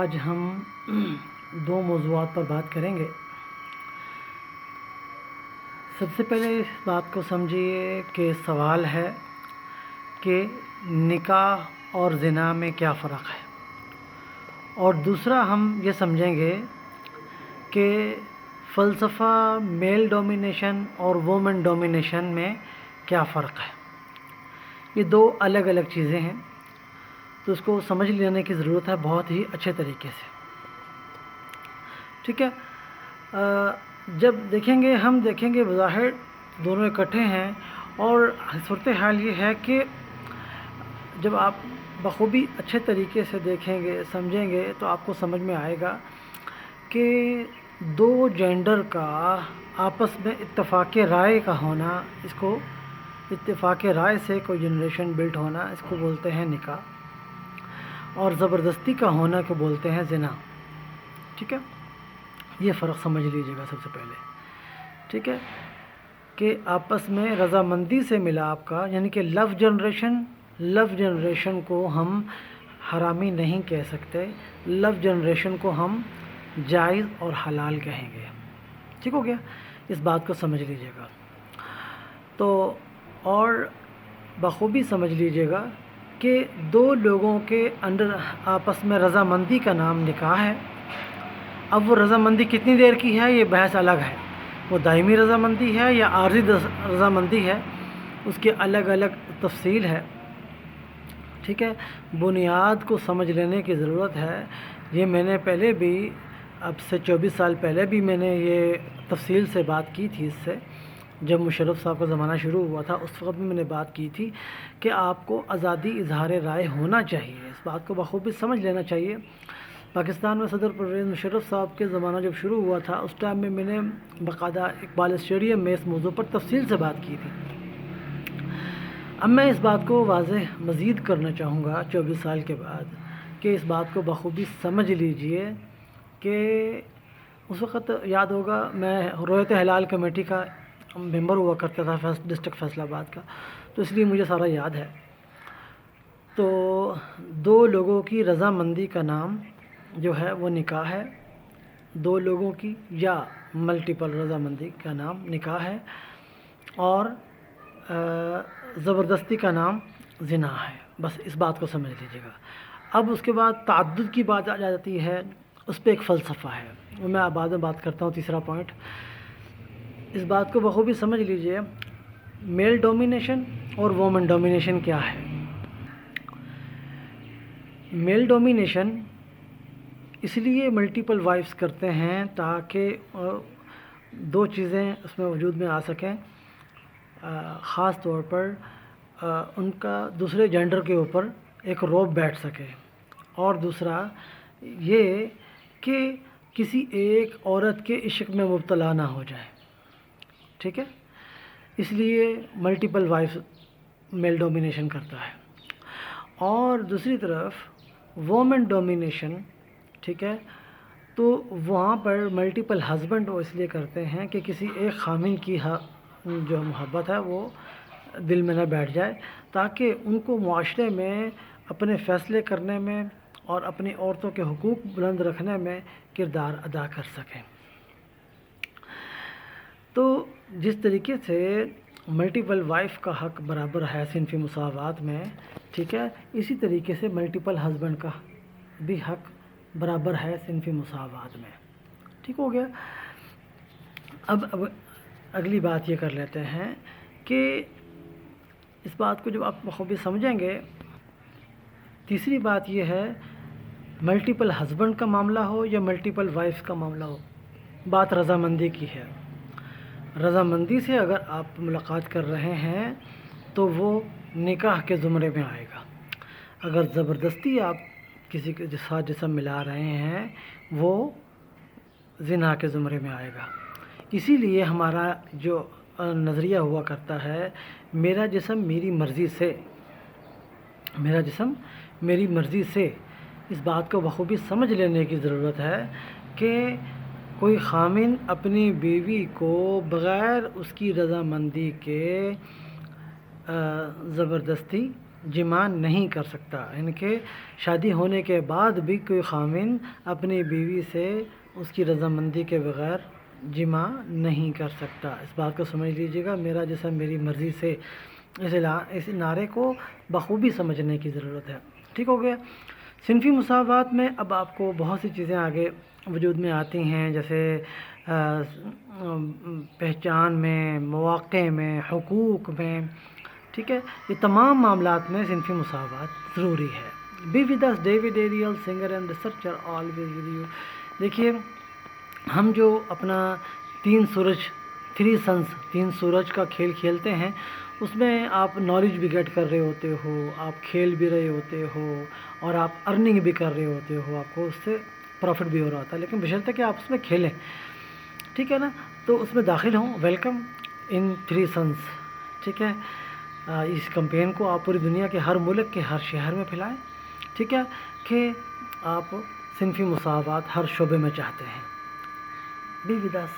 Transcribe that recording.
آج ہم دو موضوعات پر بات کریں گے۔ سب سے پہلے اس بات کو سمجھیے کہ سوال ہے کہ نکاح اور زنا میں کیا فرق ہے، اور دوسرا ہم یہ سمجھیں گے کہ فلسفہ میل ڈومینیشن اور وومن ڈومینیشن میں کیا فرق ہے۔ یہ دو الگ الگ چیزیں ہیں، تو اس کو سمجھ لینے کی ضرورت ہے بہت ہی اچھے طریقے سے، ٹھیک ہے۔ جب ہم دیکھیں گے بظاہر دونوں اکٹھے ہیں، اور صورتحال یہ ہے کہ جب آپ بخوبی اچھے طریقے سے دیکھیں گے سمجھیں گے تو آپ کو سمجھ میں آئے گا کہ دو جینڈر کا آپس میں اتفاق رائے کا ہونا، اس کو اتفاق رائے سے کوئی جنریشن بلٹ ہونا، اس کو بولتے ہیں نکاح، اور زبردستی کا ہونا کو بولتے ہیں زنا، ٹھیک ہے۔ یہ فرق سمجھ لیجیے گا سب سے پہلے، ٹھیک ہے، کہ آپس میں رضامندی سے ملاپ کا، یعنی کہ لو جنریشن کو ہم حرامی نہیں کہہ سکتے، لو جنریشن کو ہم جائز اور حلال کہیں گے، ٹھیک ہو گیا۔ اس بات کو سمجھ لیجیے گا تو، اور بخوبی سمجھ لیجیے گا کہ دو لوگوں کے اندر آپس میں رضامندی کا نام نکاح ہے۔ اب وہ رضامندی کتنی دیر کی ہے یہ بحث الگ ہے، وہ دائمی رضامندی ہے یا عارضی رضامندی ہے، اس کی الگ الگ تفصیل ہے، ٹھیک ہے۔ بنیاد کو سمجھ لینے کی ضرورت ہے۔ یہ میں نے پہلے بھی، اب سے 24 سال پہلے بھی میں نے یہ تفصیل سے بات کی تھی، اس سے جب مشرف صاحب کا زمانہ شروع ہوا تھا اس وقت بھی میں نے بات کی تھی کہ آپ کو آزادی اظہار رائے ہونا چاہیے، اس بات کو بخوبی سمجھ لینا چاہیے۔ پاکستان میں صدر پرویز مشرف صاحب کے زمانہ جب شروع ہوا تھا اس ٹائم میں نے باقاعدہ اقبال اسٹیڈیم میں اس موضوع پر تفصیل سے بات کی تھی۔ اب میں اس بات کو واضح مزید کرنا چاہوں گا 24 سال کے بعد کہ اس بات کو بخوبی سمجھ لیجئے کہ اس وقت یاد ہوگا میں رویت ہلال کمیٹی کا ممبر ہوا کرتا تھا ڈسٹرکٹ فیصل آباد کا، تو اس لیے مجھے سارا یاد ہے۔ تو دو لوگوں کی رضامندی کا نام جو ہے وہ نکاح ہے، دو لوگوں کی یا ملٹیپل رضامندی کا نام نکاح ہے، اور زبردستی کا نام زنا ہے۔ بس اس بات کو سمجھ لیجیے گا۔ اب اس کے بعد تعدد کی بات آ جاتی ہے، اس پہ ایک فلسفہ ہے، وہ میں بعد میں بات کرتا ہوں۔ تیسرا پوائنٹ، اس بات کو بخوبی سمجھ لیجیے، میل ڈومینیشن اور وومن ڈومینیشن کیا ہے۔ میل ڈومینیشن اس لیے ملٹیپل وائفز کرتے ہیں تاکہ دو چیزیں اس میں وجود میں آ سکیں، خاص طور پر ان کا دوسرے جینڈر کے اوپر ایک رعب بیٹھ سکے، اور دوسرا یہ کہ کسی ایک عورت کے عشق میں مبتلا نہ ہو جائے، ٹھیک ہے۔ اس لیے ملٹیپل وائف میل ڈومینیشن کرتا ہے، اور دوسری طرف وومن ڈومینیشن، ٹھیک ہے، تو وہاں پر ملٹیپل ہسبینڈ وہ اس لیے کرتے ہیں کہ کسی ایک خامن کی جو محبت ہے وہ دل میں نہ بیٹھ جائے، تاکہ ان کو معاشرے میں اپنے فیصلے کرنے میں اور اپنی عورتوں کے حقوق بلند رکھنے میں کردار ادا کر سکیں۔ تو جس طریقے سے ملٹیپل وائف کا حق برابر ہے صنفی مساوات میں، ٹھیک ہے، اسی طریقے سے ملٹیپل ہسبینڈ کا بھی حق برابر ہے صنفی مساوات میں، ٹھیک ہو گیا۔ اب اگلی بات یہ کر لیتے ہیں کہ اس بات کو جب آپ بخوبی سمجھیں گے، تیسری بات یہ ہے، ملٹیپل ہسبینڈ کا معاملہ ہو یا ملٹیپل وائف کا معاملہ ہو، بات رضامندی کی ہے۔ رضامندی سے اگر آپ ملاقات کر رہے ہیں تو وہ نکاح کے زمرے میں آئے گا۔ اگر زبردستی آپ کسی کے ساتھ جسم ملا رہے ہیں وہ زنا کے زمرے میں آئے گا۔ اسی لیے ہمارا جو نظریہ ہوا کرتا ہے، میرا جسم میری مرضی سے، میرا جسم میری مرضی سے، اس بات کو بخوبی سمجھ لینے کی ضرورت ہے کہ کوئی خامن اپنی بیوی کو بغیر اس کی رضامندی کے زبردستی جمع نہیں کر سکتا، یعنی کہ شادی ہونے کے بعد بھی کوئی خاوند اپنی بیوی سے اس کی رضامندی کے بغیر جمع نہیں کر سکتا۔ اس بات کو سمجھ لیجیے گا، میرا جسم میری مرضی سے، اس نعرے کو بخوبی سمجھنے کی ضرورت ہے، ٹھیک ہو گیا۔ صنفی مساوات میں اب آپ کو بہت سی چیزیں آگے وجود میں آتی ہیں، جیسے پہچان میں، مواقع میں، حقوق میں، ٹھیک ہے، یہ تمام معاملات میں صنفی مساوات ضروری ہے۔ Be with us David Ariel singer and researcher always with you. دیکھیے ہم جو اپنا تین سورج کا کھیل کھیلتے ہیں، اس میں آپ نالج بھی گیٹ کر رہے ہوتے ہو، آپ کھیل بھی رہے ہوتے ہو، اور آپ ارننگ بھی کر رہے ہوتے ہو، آپ کو اس سے پروفٹ بھی ہو رہا ہوتا ہے، لیکن بشرطے کہ آپ اس میں کھیلیں، ٹھیک ہے نا، تو اس میں داخل ہوں۔ ویلکم ان 3 سنس، ٹھیک ہے۔ اس کمپین کو آپ پوری دنیا کے ہر ملک کے ہر شہر میں پھیلائیں، ٹھیک ہے، کہ آپ صنفی مساوات ہر شعبے میں چاہتے ہیں۔ Be with us.